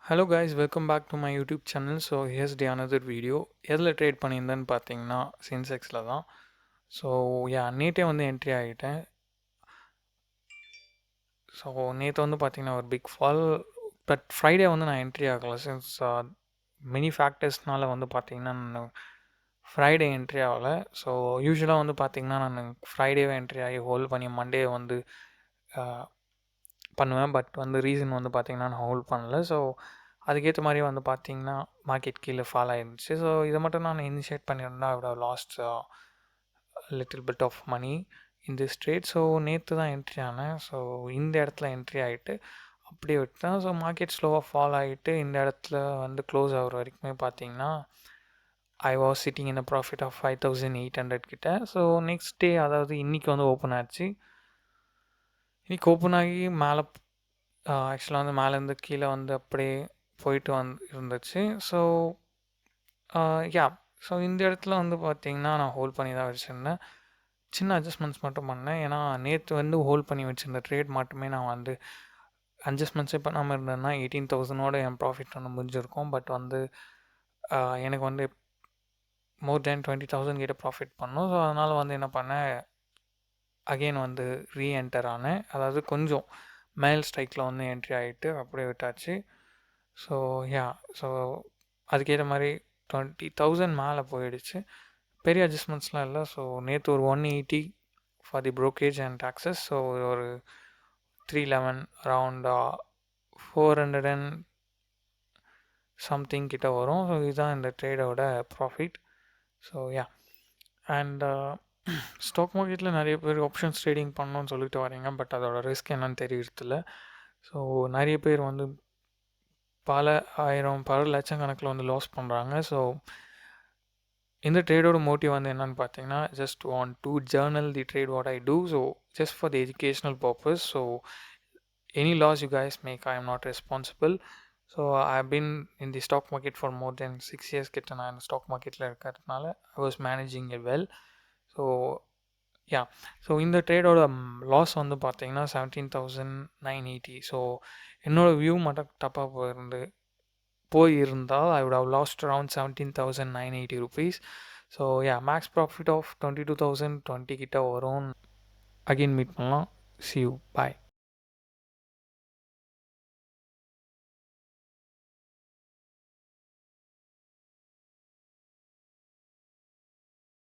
Hello guys, welcome back to my YouTube channel. So here's day another video. எதில் trade பண்ணியிருந்தேன்னு பார்த்தீங்கன்னா சென்செக்ஸில் தான். ஸோ நேற்றே வந்து என்ட்ரி ஆகிட்டேன். ஸோ நேற்று வந்து பார்த்தீங்கன்னா ஒரு பிக் ஃபால். பட் ஃப்ரைடே வந்து நான் என்ட்ரி ஆகலை. சின்ஸ் மெனி ஃபேக்டர்ஸ்னால வந்து பார்த்தீங்கன்னா நான் ஃப்ரைடே என்ட்ரி ஆகலை. ஸோ யூஸ்வலாக வந்து பார்த்தீங்கன்னா நான் ஃப்ரைடேவே என்ட்ரி ஆகி ஹோல்ட் பண்ணி மண்டே வந்து பண்ணுவேன். பட் வந்து ரீசன் வந்து பார்த்தீங்கன்னா நான் ஹோல்ட் பண்ணல. ஸோ அதுக்கேற்ற மாதிரி வந்து பார்த்தீங்கன்னா மார்க்கெட் கீழே ஃபால் ஆயிருந்துச்சு. ஸோ இதை மட்டும் நான் இனிஷியேட் பண்ணியிருந்தா I would lost little bit of money in this trade. So நேற்று தான் என்ட்ரி ஆனேன். ஸோ இந்த இடத்துல என்ட்ரி ஆகிட்டு அப்படியே விட்டேன். ஸோ மார்க்கெட் ஸ்லோவாக ஃபால் ஆகிட்டு இந்த இடத்துல வந்து க்ளோஸ் ஆகிற வரைக்குமே பார்த்தீங்கன்னா I was sitting in a profit of 5800 கிட்ட. ஸோ நெக்ஸ்ட் டே, அதாவது இன்றைக்கி வந்து ஓப்பன் ஆச்சு. இன்றைக்கி ஓப்பன் ஆகி மேலே ஆக்சுவலாக வந்து மேலேருந்து கீழே வந்து அப்படியே போயிட்டு இருந்துச்சு. ஸோ யா ஸோ இந்த இடத்துல வந்து பார்த்தீங்கன்னா நான் ஹோல்ட் பண்ணி தான் வச்சுருந்தேன். சின்ன அட்ஜஸ்ட்மெண்ட்ஸ் மட்டும் பண்ணேன். ஏன்னா நேற்று வந்து ஹோல்ட் பண்ணி வச்சுருந்த ட்ரேட் மட்டுமே நான் வந்து அட்ஜஸ்ட்மெண்ட்ஸே பண்ணாமல் இருந்தேன்னா 18,000 என் ப்ராஃபிட் வந்து முடிஞ்சிருக்கும். பட் வந்து எனக்கு வந்து மோர் தேன் 20,000 கிட்ட ப்ராஃபிட் பண்ணணும். ஸோ அதனால் வந்து என்ன பண்ணேன், அகெயின் வந்து ரீஎன்டர் ஆனேன். அதாவது கொஞ்சம் மேல் ஸ்ட்ரைக்கில் வந்து என்ட்ரி ஆகிட்டு அப்படியே விட்டாச்சு. ஸோ ஸோ அதுக்கேற்ற மாதிரி 20,000 மேலே போயிடுச்சு. பெரிய அட்ஜஸ்ட்மெண்ட்ஸ்லாம் இல்லை. ஸோ நேற்று ஒரு 180 for the brokerage and taxes. So ஒரு 311 அரவுண்ட் 400 அண்ட் சம்திங் கிட்ட வரும். ஸோ இதுதான் இந்த ட்ரேடோட ப்ராஃபிட். ஸோ அண்ட் ஸ்டாக் மார்க்கெட்டில் நிறைய பேர் ஆப்ஷன்ஸ் ட்ரேடிங் பண்ணணும்னு சொல்லிட்டு வரீங்க. பட் அதோட ரிஸ்க் என்னன்னு தெரியறதில்ல. ஸோ நிறைய பேர் வந்து பல ஆயிரம் பல லட்சக்கணக்கில் வந்து லாஸ் பண்ணுறாங்க. ஸோ இந்த ட்ரேடோட மோட்டிவ் வந்து என்னன்னு பார்த்தீங்கன்னா, just want to journal the trade what I do. So just for the educational purpose. So any loss you guys make, I am not responsible. So I have been in the stock market for more than 6 years கிட்ட நான் stock மார்க்கெட்டில் இருக்கிறதுனால I was managing it well. So so இந்த ட்ரேடோட loss வந்து பார்த்தீங்கன்னா 17,980. So என்னோடய view மட்டும் தப்பாக போயிருந்தால் I would have lost around 17,980 rupees. So max profit of 22,020 கிட்ட வரும். அகெயின் மீட் பண்ணலாம். see you, bye.